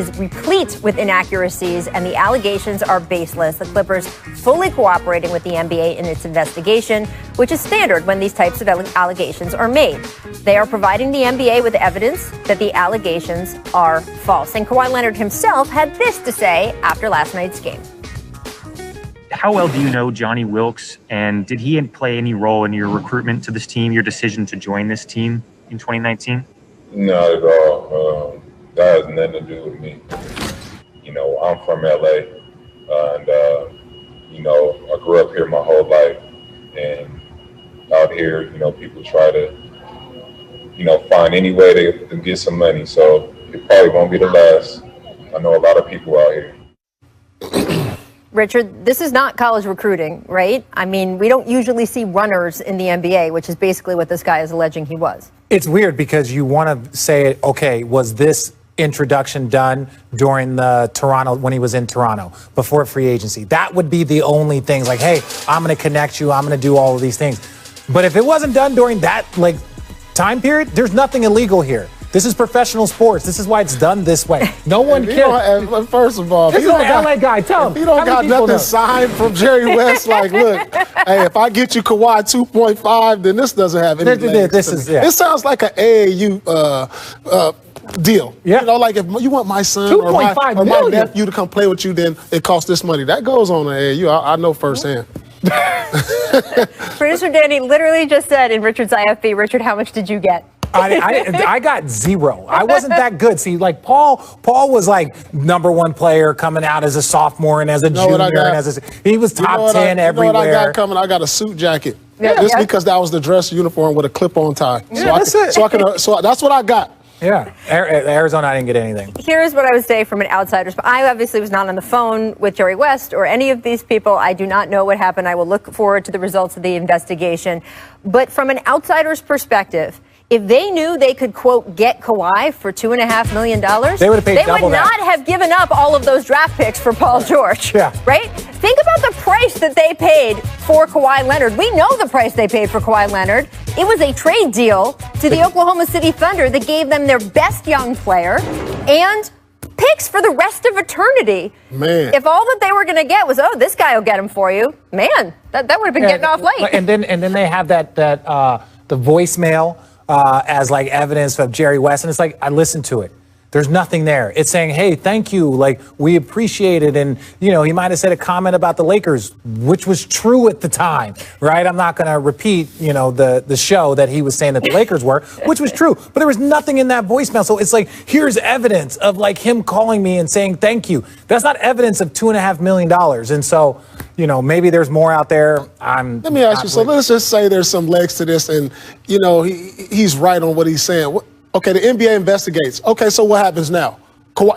is replete with inaccuracies, and the allegations are baseless. The Clippers fully cooperating with the NBA in its investigation, which is standard when these types of allegations are made. They are providing the NBA with evidence that the allegations are false. And Kawhi Leonard himself had this to say after last night's game. How well do you know Johnny Wilkes, and did he play any role in your recruitment to this team, your decision to join this team in 2019? Not at all. That has nothing to do with me. You know, I'm from LA, and you know, I grew up here my whole life, and out here, you know, people try to, you know, find any way to get some money. So it probably won't be the last. I know a lot of people out here. Richard, this is not college recruiting, right? I mean, we don't usually see runners in the NBA, which is basically what this guy is alleging he was. It's weird because you want to say, okay, was this introduction done during the Toronto, when he was in Toronto, before free agency? That would be the only things like, hey, I'm going to connect you, I'm going to do all of these things. But if it wasn't done during that like time period, there's nothing illegal here. This is professional sports. This is why it's done this way. No one can. First of all, this is an LA guy. Tell him. If you don't got nothing signed from Jerry West, like, look, hey, if I get you Kawhi 2.5, then this doesn't have any legs. It sounds like an AAU deal. Yeah. You know, like if you want my son or my nephew to come play with you, then it costs this money. That goes on the AAU. I know firsthand. Producer Danny literally just said in Richard's IFB, Richard, how much did you get? I got zero. I wasn't that good. See, like Paul was like #1 player coming out as a sophomore and as a junior. And he was top 10 everywhere. You know what I got coming? I got a suit jacket. Just because that was the dress uniform with a clip-on tie. That's it. So that's what I got. Yeah, Arizona, I didn't get anything. Here's what I would say from an outsider's. I obviously was not on the phone with Jerry West or any of these people. I do not know what happened. I will look forward to the results of the investigation. But from an outsider's perspective, if they knew they could, quote, get Kawhi for $2.5 million, they would have paid double would not have given up all of those draft picks for Paul George. Yeah. Right? Think about the price that they paid for Kawhi Leonard. We know the price they paid for Kawhi Leonard. It was a trade deal to the Oklahoma City Thunder that gave them their best young player and picks for the rest of eternity. Man. If all that they were going to get was, oh, this guy will get him for you, man, that would have been getting off late. And then they have the voicemail as like evidence of Jerry West, and it's like, I listened to it. There's nothing there. It's saying, hey, thank you. Like, we appreciate it. And, you know, he might have said a comment about the Lakers, which was true at the time, right? I'm not going to repeat, you know, the show that he was saying that the Lakers were, which was true. But there was nothing in that voicemail. So it's like, here's evidence of like him calling me and saying thank you. That's not evidence of $2.5 million. And so, you know, maybe there's more out there. Let me ask you, so let's just say there's some legs to this and, you know, he's right on what he's saying. Okay, the NBA investigates. Okay, so what happens now?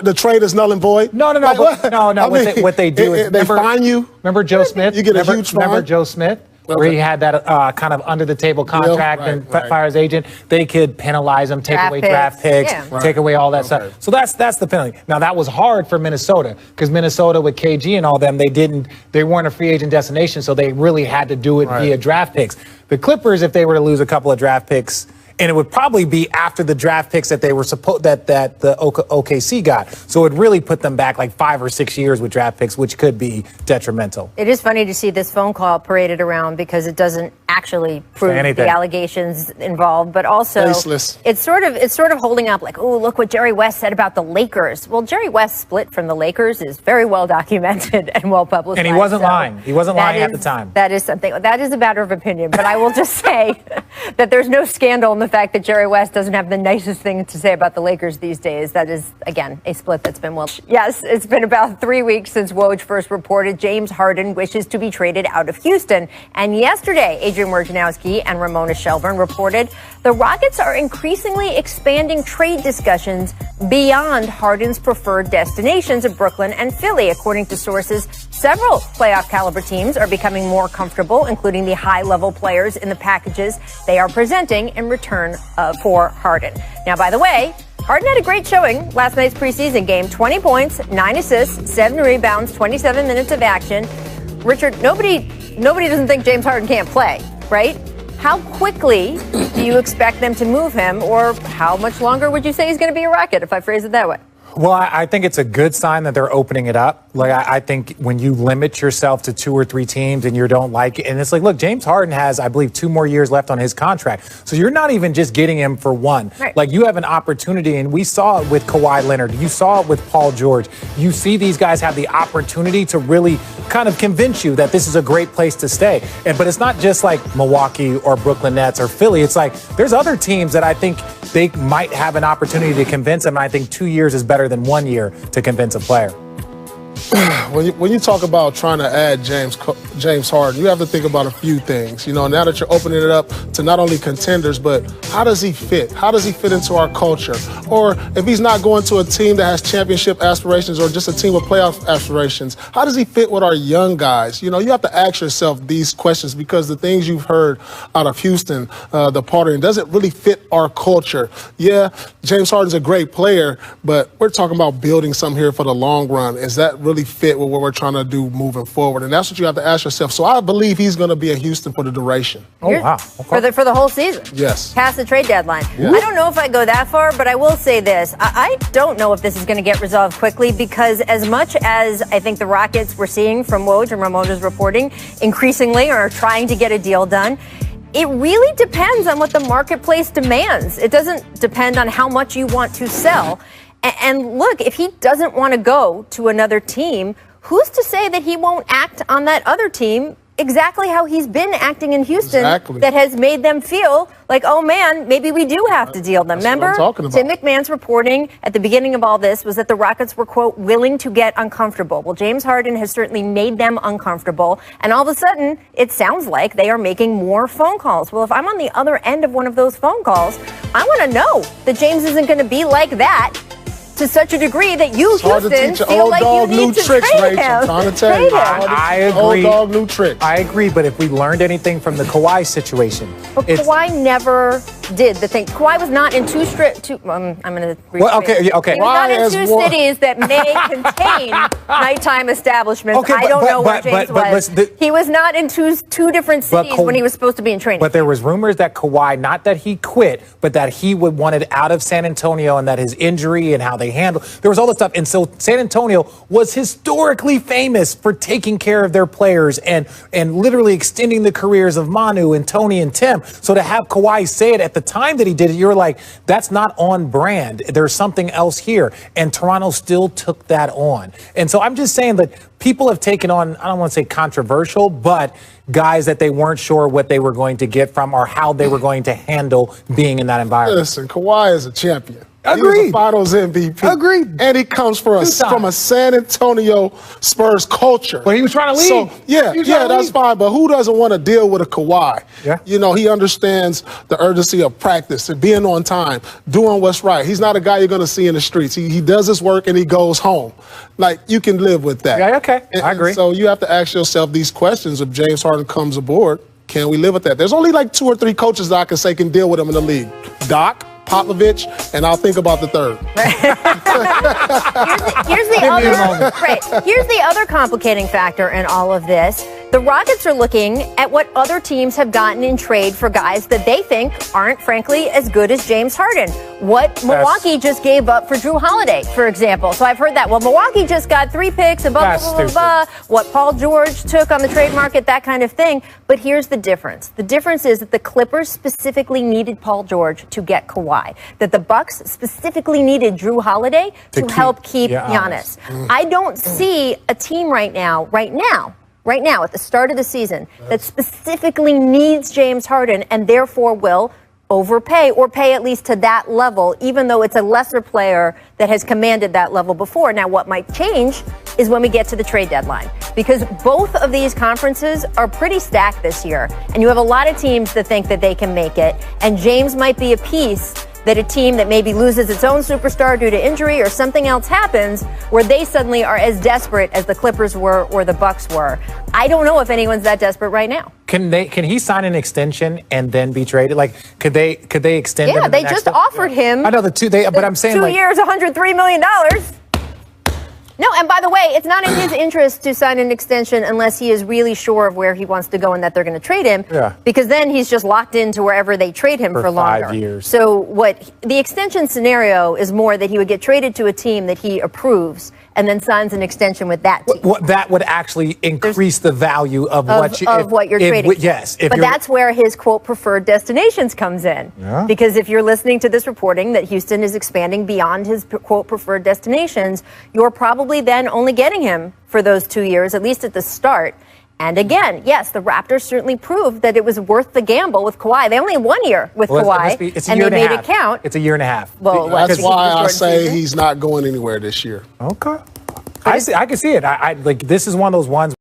The trade is null and void? No. What they do is they fine you. Remember Joe Smith? You get a huge fine. Remember Joe Smith? Where he had that kind of under-the-table contract and fire his agent. They could penalize him, take away draft picks, take away all that stuff. So that's the penalty. Now, that was hard for Minnesota because Minnesota with KG and all them, they weren't a free agent destination, so they really had to do it via draft picks. The Clippers, if they were to lose a couple of draft picks, and it would probably be after the draft picks that they were that the OKC got. So it really put them back like 5 or 6 years with draft picks, which could be detrimental. It is funny to see this phone call paraded around because it doesn't actually prove the allegations involved, but also it's sort of holding up like, oh, look what Jerry West said about the Lakers. Well, Jerry West split from the Lakers is very well documented and well publicized. And he wasn't lying. He wasn't lying at the time. That is something. That is a matter of opinion. But I will just say that there's no scandal in the fact that Jerry West doesn't have the nicest thing to say about the Lakers these days. That is, again, a split that's been Yes, it's been about 3 weeks since Woj first reported James Harden wishes to be traded out of Houston. And yesterday, Adrian Wojnarowski and Ramona Shelburne reported the Rockets are increasingly expanding trade discussions beyond Harden's preferred destinations of Brooklyn and Philly. According to sources, several playoff caliber teams are becoming more comfortable, including the high-level players in the packages they are presenting in return for Harden. Now, by the way, Harden had a great showing last night's preseason game. 20 points, 9 assists, 7 rebounds, 27 minutes of action. Richard, nobody doesn't think James Harden can't play, right? How quickly do you expect them to move him, or how much longer would you say he's going to be a Rocket, if I phrase it that way? Well, I think it's a good sign that they're opening it up. Like, I think when you limit yourself to 2 or 3 teams and you don't like it, and it's like, look, James Harden has, I believe, 2 more years left on his contract. So you're not even just getting him for 1. Right. Like, you have an opportunity, and we saw it with Kawhi Leonard. You saw it with Paul George. You see these guys have the opportunity to really kind of convince you that this is a great place to stay. But it's not just like Milwaukee or Brooklyn Nets or Philly. It's like there's other teams that I think they might have an opportunity to convince them. And I think 2 years is better than 1 year to convince a player. When you talk about trying to add James Harden, you have to think about a few things. You know, now that you're opening it up to not only contenders, but how does he fit? How does he fit into our culture? Or if he's not going to a team that has championship aspirations or just a team with playoff aspirations, how does he fit with our young guys? You know, you have to ask yourself these questions because the things you've heard out of Houston, the partying, doesn't really fit our culture. Yeah, James Harden's a great player, but we're talking about building something here for the long run. Is that really fit with what we're trying to do moving forward? And that's what you have to ask yourself. So I believe he's going to be in Houston for the duration. Oh, wow. Okay. For the whole season. Yes. Past the trade deadline. Yeah. I don't know if I go that far, but I will say this. I don't know if this is going to get resolved quickly because as much as I think the Rockets we're seeing from Woj and Ramona's reporting increasingly are trying to get a deal done, it really depends on what the marketplace demands. It doesn't depend on how much you want to sell. And look, if he doesn't want to go to another team, who's to say that he won't act on that other team exactly how he's been acting in Houston that has made them feel like, oh, man, maybe we do have to deal them. Remember, Tim McMahon's reporting at the beginning of all this was that the Rockets were, quote, willing to get uncomfortable. Well, James Harden has certainly made them uncomfortable. And all of a sudden, it sounds like they are making more phone calls. Well, if I'm on the other end of one of those phone calls, I want to know that James isn't going to be like that to such a degree that you, Houston, feel like you need to trade him. I'm trying to tell you. I agree. Old dog, new tricks. I agree, but if we learned anything from the Kawhi situation. But Kawhi never did the thing. Kawhi was not in I'm going to okay. He was not in 2 cities that may contain nighttime establishments. Okay, I don't know where James was. He was not in two different cities when he was supposed to be in training. But there was rumors that Kawhi, not that he quit, but that he wanted out of San Antonio and that his injury and how they handled. There was all this stuff. And so San Antonio was historically famous for taking care of their players and literally extending the careers of Manu and Tony and Tim. So to have Kawhi say it at the time that he did it, you were like, that's not on brand. There's something else here. And Toronto still took that on. And so I'm just saying that people have taken on, I don't want to say controversial, but guys that they weren't sure what they were going to get from or how they were going to handle being in that environment. Listen, Kawhi is a champion. Agreed. He was a Finals MVP. Agreed. And he comes from a San Antonio Spurs culture. But he was trying to leave. So, that's fine. But who doesn't want to deal with a Kawhi? Yeah. You know, he understands the urgency of practice and being on time, doing what's right. He's not a guy you're going to see in the streets. He does his work and he goes home. Like, you can live with that. Yeah, okay. I agree. And so you have to ask yourself these questions. If James Harden comes aboard, can we live with that? There's only like 2 or 3 coaches that I can say can deal with him in the league. Doc, Popovich, and I'll think about the third. Here's the other complicating factor in all of this. The Rockets are looking at what other teams have gotten in trade for guys that they think aren't, frankly, as good as James Harden. What Milwaukee just gave up for Drew Holiday, for example. So I've heard that. Well, Milwaukee just got 3 picks and blah, blah, blah, blah. What Paul George took on the trade market, that kind of thing. But here's the difference. The difference is that the Clippers specifically needed Paul George to get Kawhi. That the Bucks specifically needed Drew Holiday to help keep Giannis. I don't see a team right now, at the start of the season, that specifically needs James Harden and therefore will overpay or pay at least to that level, even though it's a lesser player that has commanded that level before. Now, what might change is when we get to the trade deadline, because both of these conferences are pretty stacked this year, and you have a lot of teams that think that they can make it, and James might be a piece that a team that maybe loses its own superstar due to injury or something else happens where they suddenly are as desperate as the Clippers were or the Bucks were. I don't know if anyone's that desperate right now. Can he sign an extension and then be traded? Like, could they extend him? Yeah, they just offered him. I know but I'm saying 2 years, $103 million. No, and by the way, it's not in his interest to sign an extension unless he is really sure of where he wants to go and that they're going to trade him. Yeah. Because then he's just locked into wherever they trade him for longer. 5 years. So the extension scenario is more that he would get traded to a team that he approves and then signs an extension with that team. That would actually increase the value of what you're trading. Yes. But that's where his, quote, preferred destinations comes in. Yeah. Because if you're listening to this reporting that Houston is expanding beyond his, quote, preferred destinations, you're probably then only getting him for those 2 years, at least at the start. And again, yes, the Raptors certainly proved that it was worth the gamble with Kawhi. They only had 1 year with Kawhi, it's a and year they and a made half. it count. It's a year and a half. Well, That's why I say season? he's not going anywhere this year. Okay. I can see it. Like, this is one of those ones.